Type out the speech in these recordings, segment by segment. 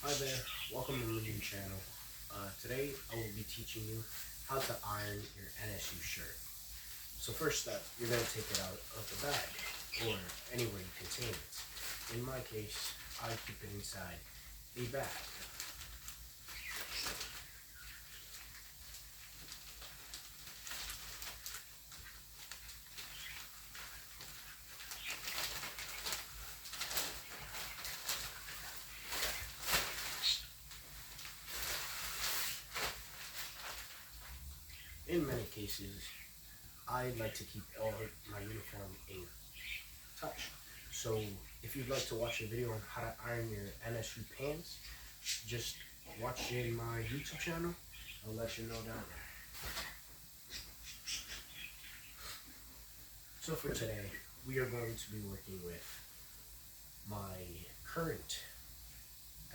Hi there, welcome to my new channel. Today I will be teaching you how to iron your NSU shirt. So first step, you're going to take it out of the bag or anywhere you contain it. In my case, I keep it inside a bag. In many cases, I like to keep all my uniform in touch. So if you'd like to watch a video on how to iron your NSU pants, just watch in my YouTube channel. I'll let you know down there. So for today, we are going to be working with my current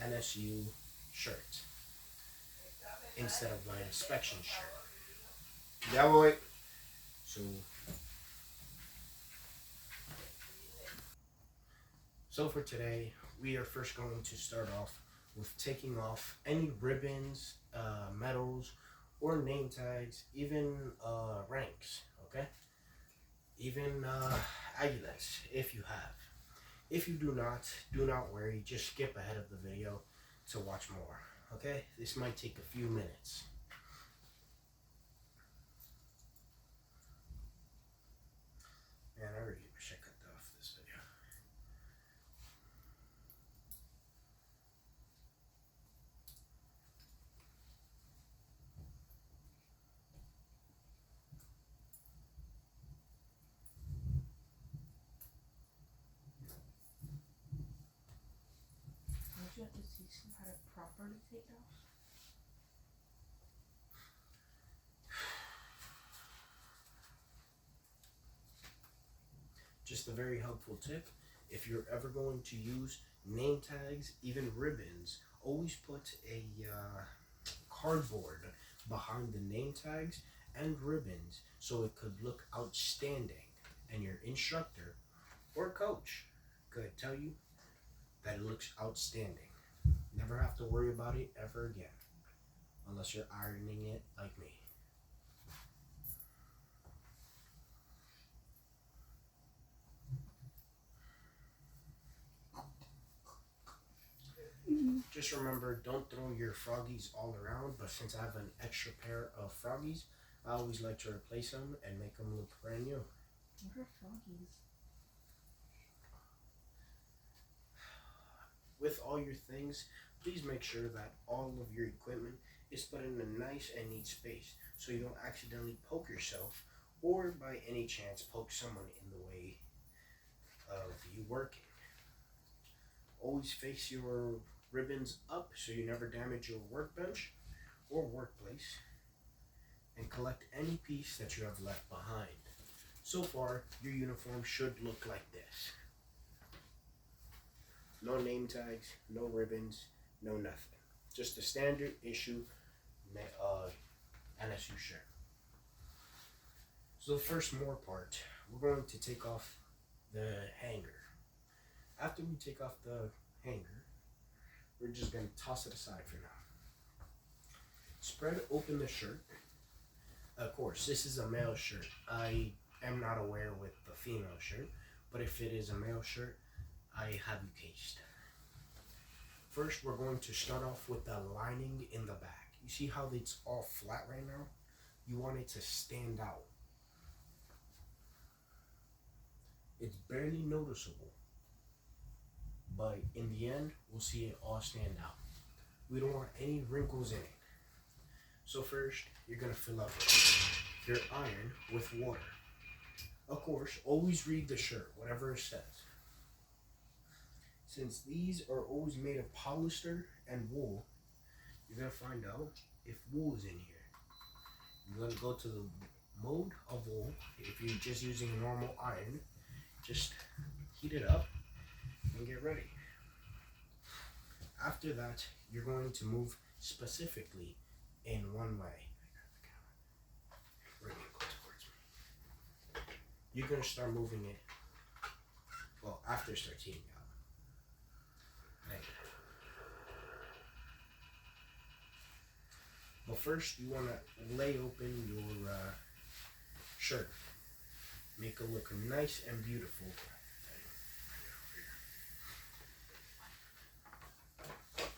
NSU shirt instead of my inspection shirt. Yeah, boy. So, so for today, we are first going to start off with taking off any ribbons, medals, or name tags, even ranks. Okay, even amulets if you have. If you do not worry. Just skip ahead of the video to watch more. Okay, this might take a few minutes. Man, I really wish I cut off this video. Don't you have to teach them how to properly take it off? Just a very helpful tip. If you're ever going to use name tags, even ribbons, always put a cardboard behind the name tags and ribbons so it could look outstanding. And your instructor or coach could tell you that it looks outstanding. Never have to worry about it ever again, unless you're ironing it like me. Just remember, don't throw your froggies all around, but since I have an extra pair of froggies, I always like to replace them and make them look brand new. What are froggies? With all your things, please make sure that all of your equipment is put in a nice and neat space so you don't accidentally poke yourself or by any chance poke someone in the way of you working. Always face your ribbons up so you never damage your workbench or workplace, and collect any piece that you have left behind. So far, your uniform should look like this. No name tags, no ribbons, no nothing. Just a standard issue NSU shirt. So the first more part, we're going to take off the hanger. After we take off the hanger, we're just going to toss it aside for now. Spread open the shirt. Of course, this is a male shirt. I am not aware with the female shirt, but if it is a male shirt, I have you cased. First, we're going to start off with the lining in the back. You see how it's all flat right now? You want it to stand out. It's barely noticeable, but in the end, we'll see it all stand out. We don't want any wrinkles in it. So first, you're gonna fill up your iron with water. Of course, always read the shirt, whatever it says. Since these are always made of polyester and wool, you're gonna find out if wool is in here. You're gonna go to the mode of wool. If you're just using a normal iron, just heat it up and get ready. After that, you're going to move specifically in one way. Bring it towards me. You're going to start moving it, well, after it starts heating up. Right. But first, you want to lay open your shirt. Make it look nice and beautiful.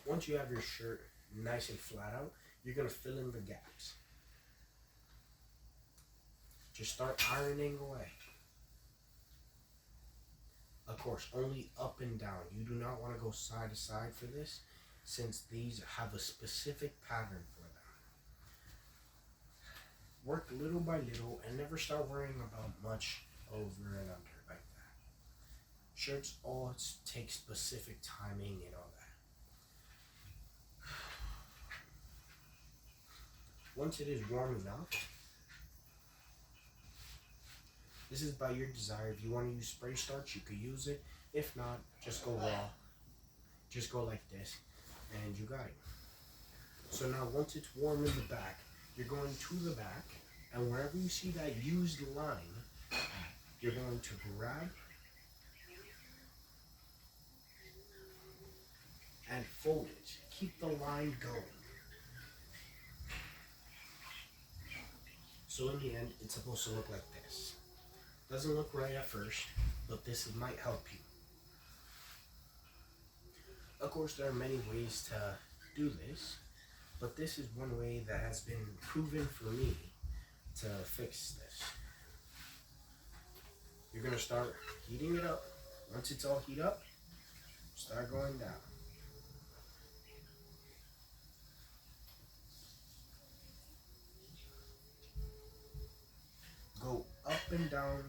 Once you have your shirt nice and flat out, you're going to fill in the gaps. Just start ironing away. Of course, only up and down. You do not want to go side to side for this, since these have a specific pattern for them. Work little by little and never start worrying about much over and under like that. Shirts all take specific timing and all that. Once it is warm enough, this is by your desire. If you want to use spray starch, you could use it. If not, just go raw. Just go like this, and you got it. So now once it's warm in the back, you're going to the back, and wherever you see that used line, you're going to grab and fold it. Keep the line going. So in the end, it's supposed to look like this. Doesn't look right at first, but this might help you. Of course, there are many ways to do this, but this is one way that has been proven for me to fix this. You're going to start heating it up. Once it's all heat up, start going down. Go up and down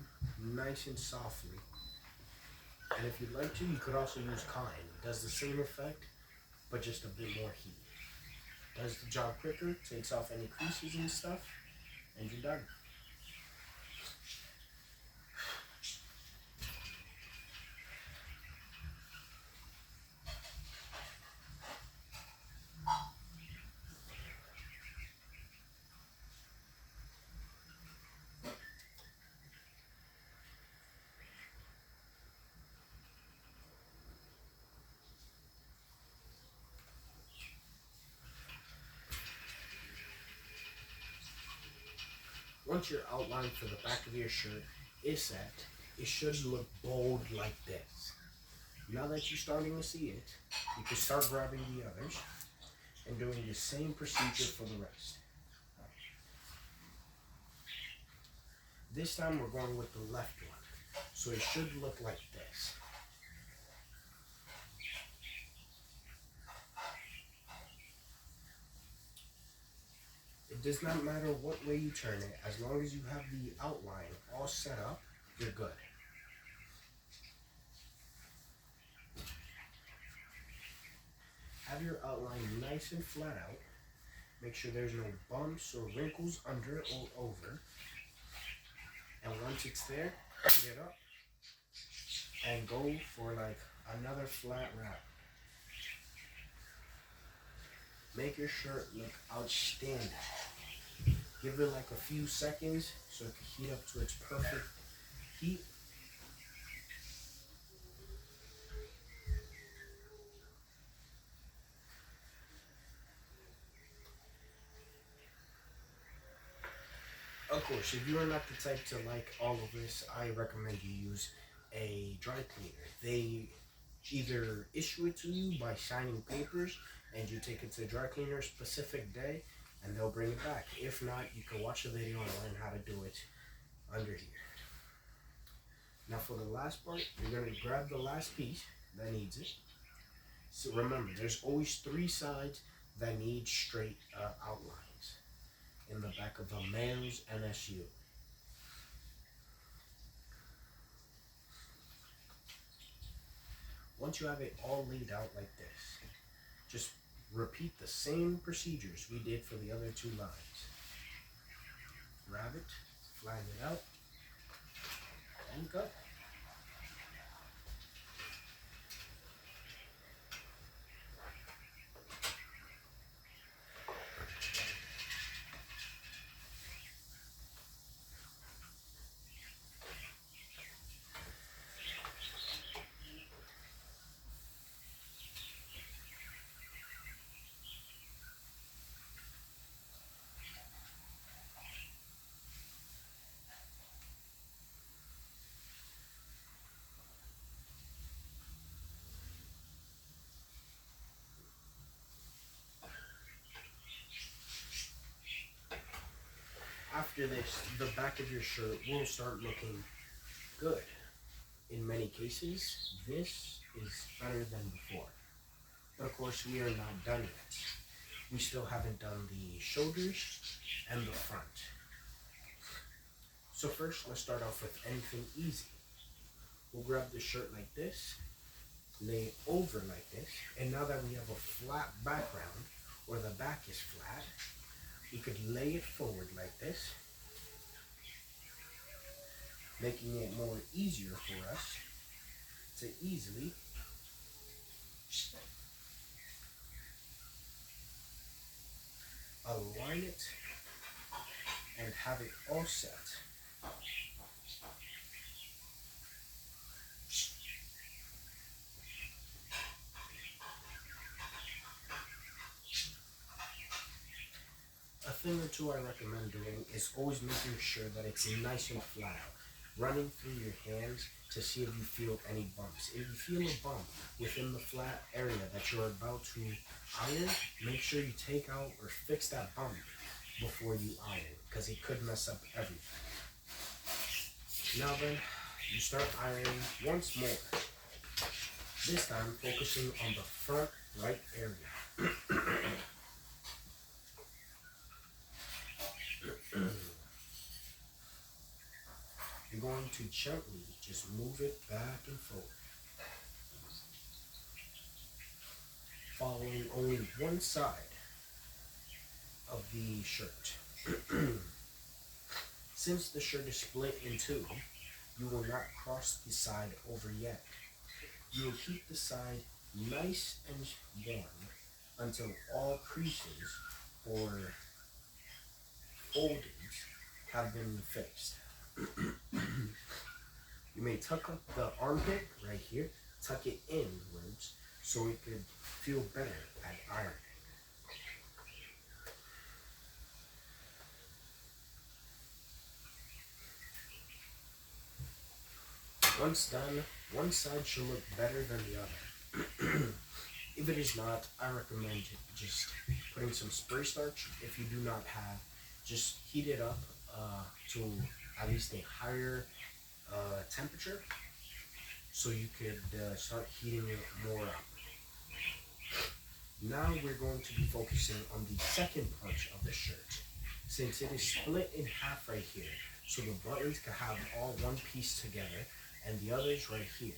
nice and softly. And if you'd like to, you could also use cotton. It does the same effect, but just a bit more heat. Does the job quicker, takes off any creases and stuff, and you're done. Once your outline for the back of your shirt is set, it should look bold like this. Now that you're starting to see it, you can start grabbing the others and doing the same procedure for the rest. This time we're going with the left one, so it should look like this. It does not matter what way you turn it, as long as you have the outline all set up, you're good. Have your outline nice and flat out. Make sure there's no bumps or wrinkles under or over. And once it's there, get it up and go for like another flat wrap. Make your shirt look outstanding. Give it like a few seconds so it can heat up to its perfect heat. Of course, if you are not the type to like all of this, I recommend you use a dry cleaner. They either issue it to you by signing papers and you take it to a dry cleaner a specific day and they'll bring it back. If not, you can watch a video and learn how to do it under here. Now for the last part, you're going to grab the last piece that needs it. So remember, there's always 3 sides that need straight outlines in the back of a male's NSU. Once you have it all laid out like this, just repeat the same procedures we did for the other 2 lines. Grab it, flatten it out, and cut. after this, the back of your shirt will start looking good. In many cases, this is better than before. But of course, we are not done yet. We still haven't done the shoulders and the front. So first, let's start off with anything easy. We'll grab the shirt like this, lay it over like this, and now that we have a flat background, or the back is flat, we could lay it forward like this, making it more easier for us to easily align it and have it all set. A thing or two I recommend doing is always making sure that it's nice and flat out. Running through your hands to see if you feel any bumps. If you feel a bump within the flat area that you're about to iron, make sure you take out or fix that bump before you iron, because it could mess up everything. Now then, you start ironing once more. This time focusing on the front right area. You're going to gently just move it back and forth, following only one side of the shirt. Since the shirt is split in two, you will not cross the side over yet. You will keep the side nice and warm until all creases or foldings have been fixed. You may tuck up the armpit right here, tuck it inwards so it could feel better at ironing. Once done, one side should look better than the other. If it is not, I recommend just putting some spray starch. If you do not have, just heat it up to at least a higher temperature so you could start heating it more up. Now we're going to be focusing on the second part of the shirt, since it is split in half right here, so the buttons can have all one piece together and the others right here.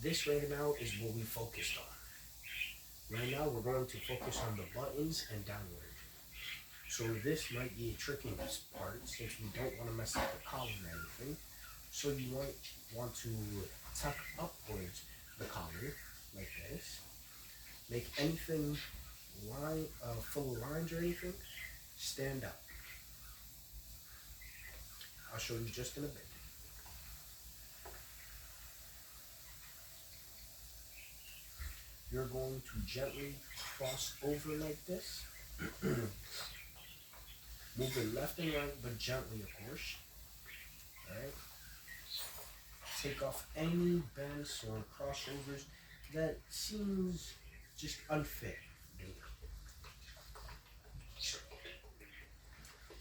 This right now is what we focused on. Right now we're going to focus on the buttons and downward. So this might be a tricky part since we don't want to mess up the collar or anything. So you might want to tuck upwards the collar like this. Make anything full of lines or anything stand up. I'll show you just in a bit. You're going to gently cross over like this. Move it left and right, but gently, of course. Alright? Take off any bends or crossovers that seems just unfit.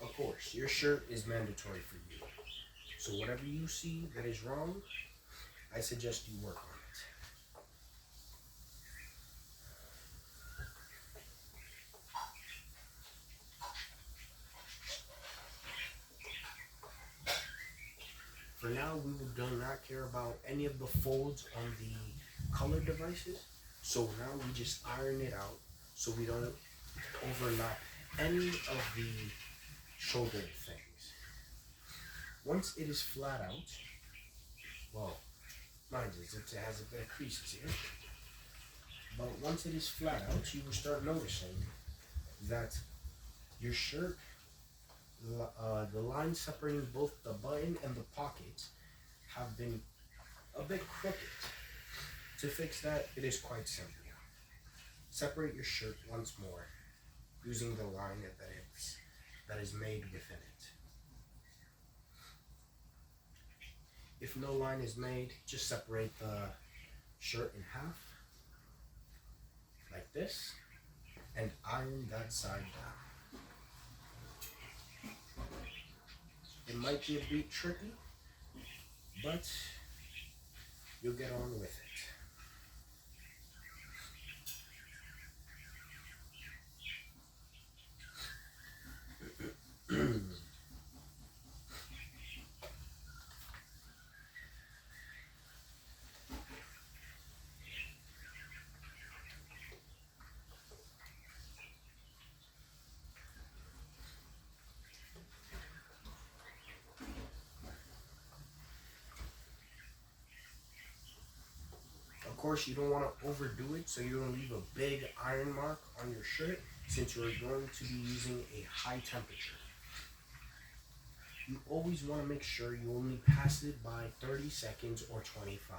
Of course, your shirt is mandatory for you. So whatever you see that is wrong, I suggest you work on it. For now, we do not care about any of the folds on the color devices. So now we just iron it out so we don't overlap any of the shoulder things. Once it is flat out, well, mind you, it has a bit of creases here. But once it is flat out, you will start noticing that your shirt, the lines separating both the button and the pockets have been a bit crooked. To fix that, it is quite simple. Separate your shirt once more using the line that is made within it. If no line is made, just separate the shirt in half like this and iron that side down. It might be a bit tricky, but you'll get on with it. Of course, you don't want to overdo it, so you don't leave a big iron mark on your shirt since you're going to be using a high temperature. You always want to make sure you only pass it by 30 seconds or 25.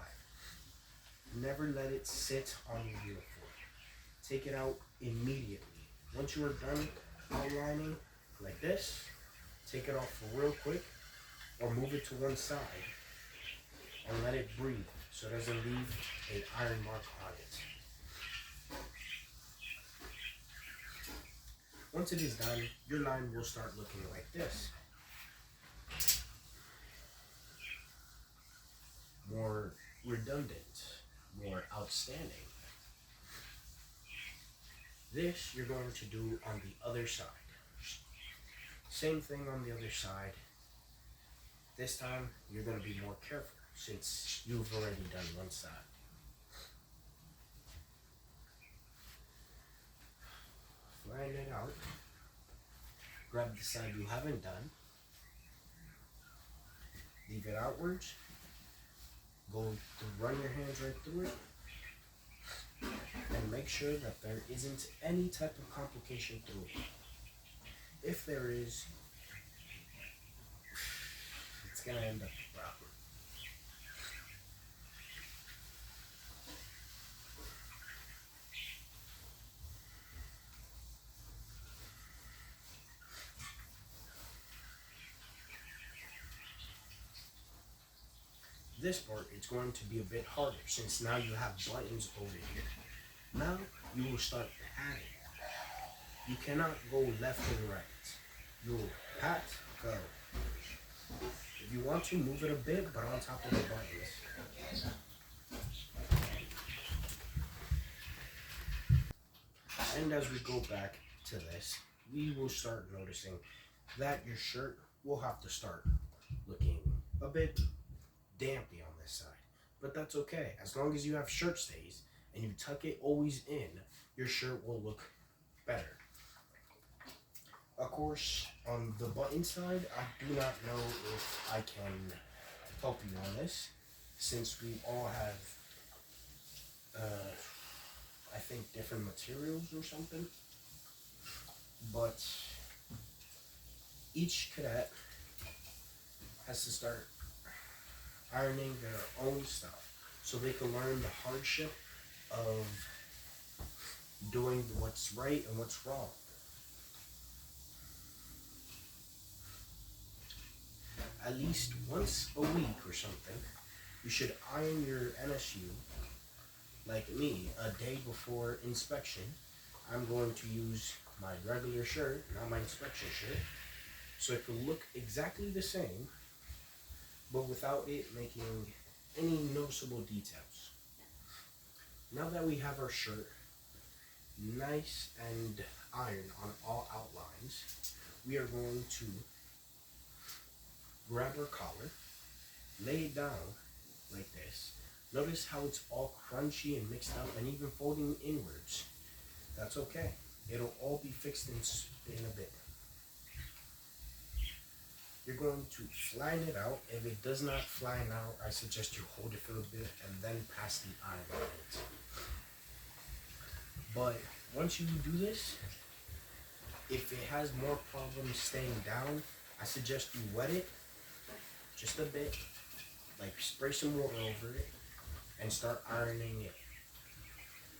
Never let it sit on your uniform. Take it out immediately. Once you are done outlining like this, take it off for real quick or move it to one side and let it breathe so it doesn't leave an iron mark on it. Once it is done, your line will start looking like this. More redundant, more outstanding. This you're going to do on the other side. Same thing on the other side. This time you're going to be more careful since you've already done one side. Flatten it out. Grab the side you haven't done. Leave it outwards. Go to run your hands right through it. And make sure that there isn't any type of complication through it. If there is, it's going to end up a problem. This part is going to be a bit harder since now you have buttons over here. Now you will start patting. You cannot go left and right. You will pat, go. If you want to, move it a bit, but on top of the buttons. And as we go back to this, we will start noticing that your shirt will have to start looking a bit dampy on this side. But that's okay. As long as you have shirt stays and you tuck it always in, your shirt will look better. Of course, on the button side, I do not know if I can help you on this, since we all have, I think, different materials or something. But each cadet has to start ironing their own stuff so they can learn the hardship of doing what's right and what's wrong. At least once a week or something, you should iron your NSU, like me, a day before inspection. I'm going to use my regular shirt, not my inspection shirt, so it can look exactly the same, but without it making any noticeable details. Now that we have our shirt nice and ironed on all outlines, we are going to grab our collar, lay it down like this. Notice how it's all crunchy and mixed up and even folding inwards. That's okay. It'll all be fixed in a bit. You're going to flatten it out. If it does not flatten out, I suggest you hold it for a bit and then pass the iron on it. But once you do this, if it has more problems staying down, I suggest you wet it just a bit, like spray some water over it and start ironing it.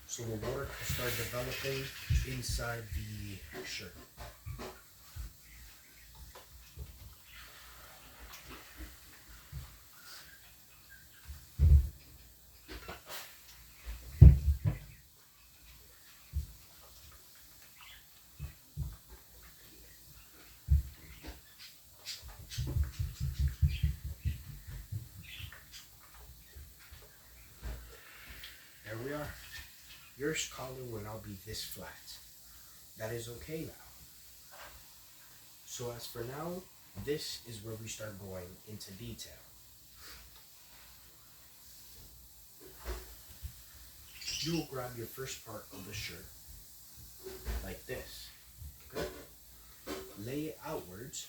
So the water can start developing inside the shirt. here we are. Your collar will now be this flat. That is okay now. So as for now, this is where we start going into detail. You will grab your first part of the shirt, like this. Okay? Lay it outwards.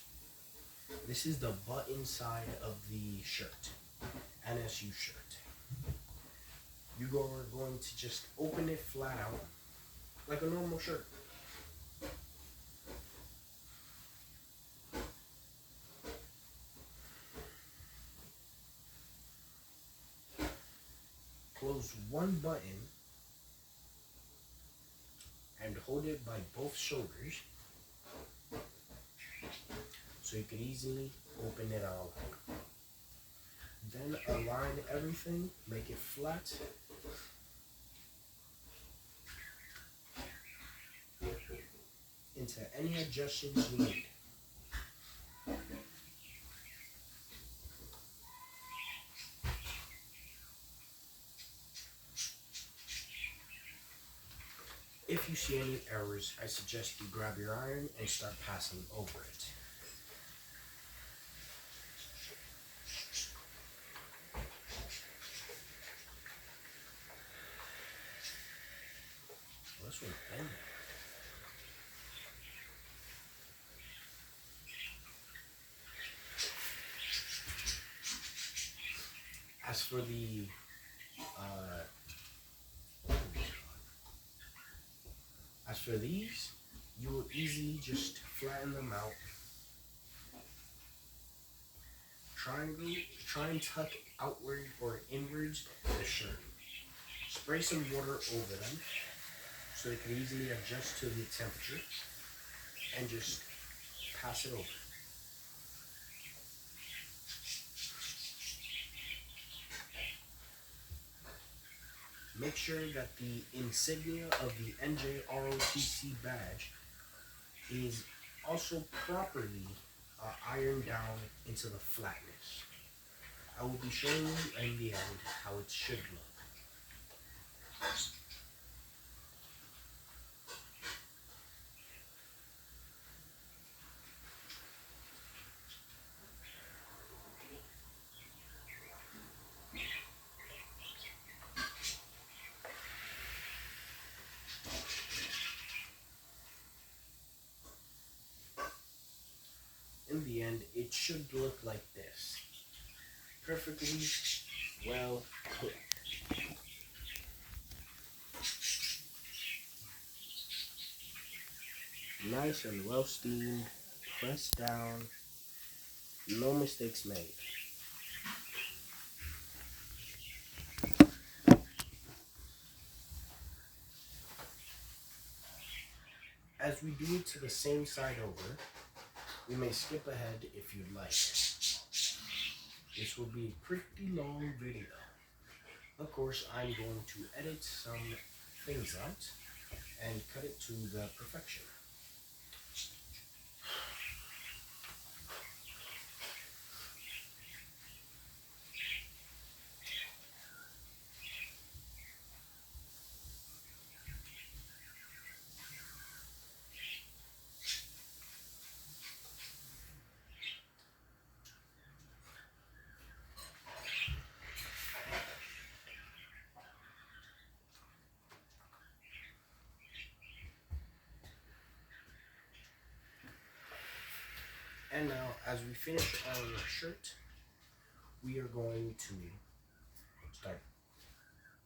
This is the button side of the shirt, NSU shirt. You are going to just open it flat out, like a normal shirt. Close one button and hold it by both shoulders so you can easily open it all up. Then align everything, make it flat. Into any adjustments you need. If you see any errors, I suggest you grab your iron and start passing over it. Well, this one's bending. As for the As for these, you will easily just flatten them out. Try and tuck outward or inwards the shirt. Spray some water over them so they can easily adjust to the temperature and just pass it over. Make sure that the insignia of the NJROTC badge is also properly ironed down into the flatness. I will be showing you in the end how it should look. In the end, it should look like this. Perfectly well put. Nice and well steamed, pressed down, no mistakes made. As we do it to the same side over, we may skip ahead if you'd like. This will be a pretty long video. Of course, I'm going to edit some things out and cut it to the perfection. And now, as we finish our shirt, we are going to start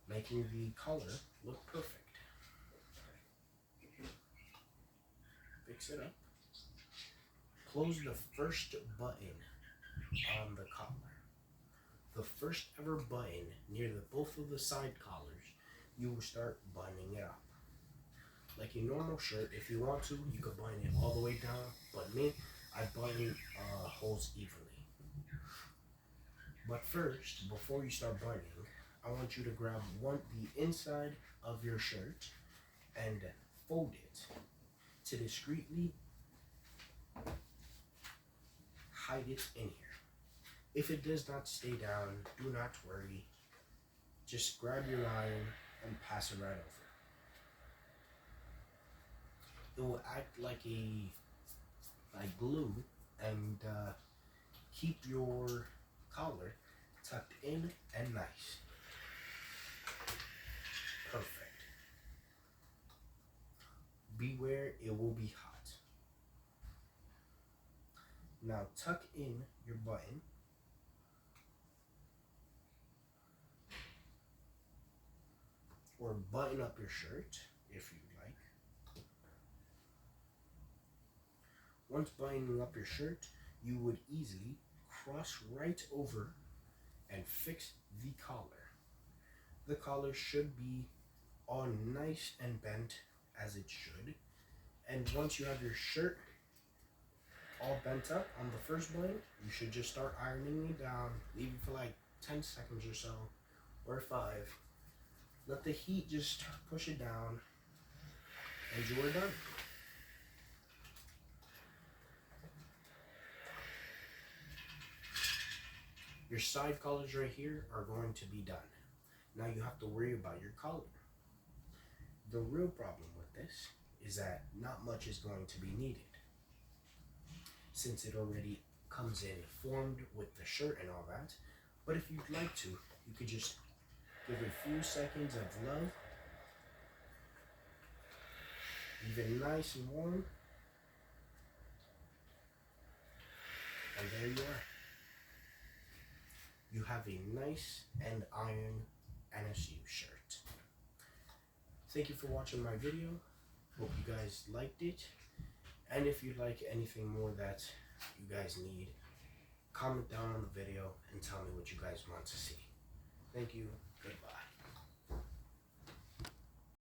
making the collar look perfect. Fix it up. Close the first button on the collar. The first ever button near both of the side collars, you will start buttoning it up. Like a normal shirt, if you want to, you could button it all the way down, but me, I button holes evenly. But first, before you start buttoning, I want you to grab the inside of your shirt and fold it to discreetly hide it in here. If it does not stay down, do not worry. Just grab your iron and pass it right over. It will act like glue and keep your collar tucked in and nice. Perfect. Beware, it will be hot. Now tuck in your button. Or button up your shirt if you'd like. Once buttoning up your shirt, you would easily cross right over and fix the collar. The collar should be all nice and bent as it should. And once you have your shirt all bent up on the first button, you should just start ironing it down. Leave it for like 10 seconds or so, or 5. Let the heat just push it down, and you are done. Your side collars right here are going to be done. Now you have to worry about your collar. The real problem with this is that not much is going to be needed, since it already comes in formed with the shirt and all that. But if you'd like to, you could just give it a few seconds of love. Leave it nice and warm. And there you are. You have a nice and iron NSU shirt. Thank you for watching my video. Hope you guys liked it. And if you'd like anything more that you guys need, comment down on the video and tell me what you guys want to see. Thank you. Goodbye.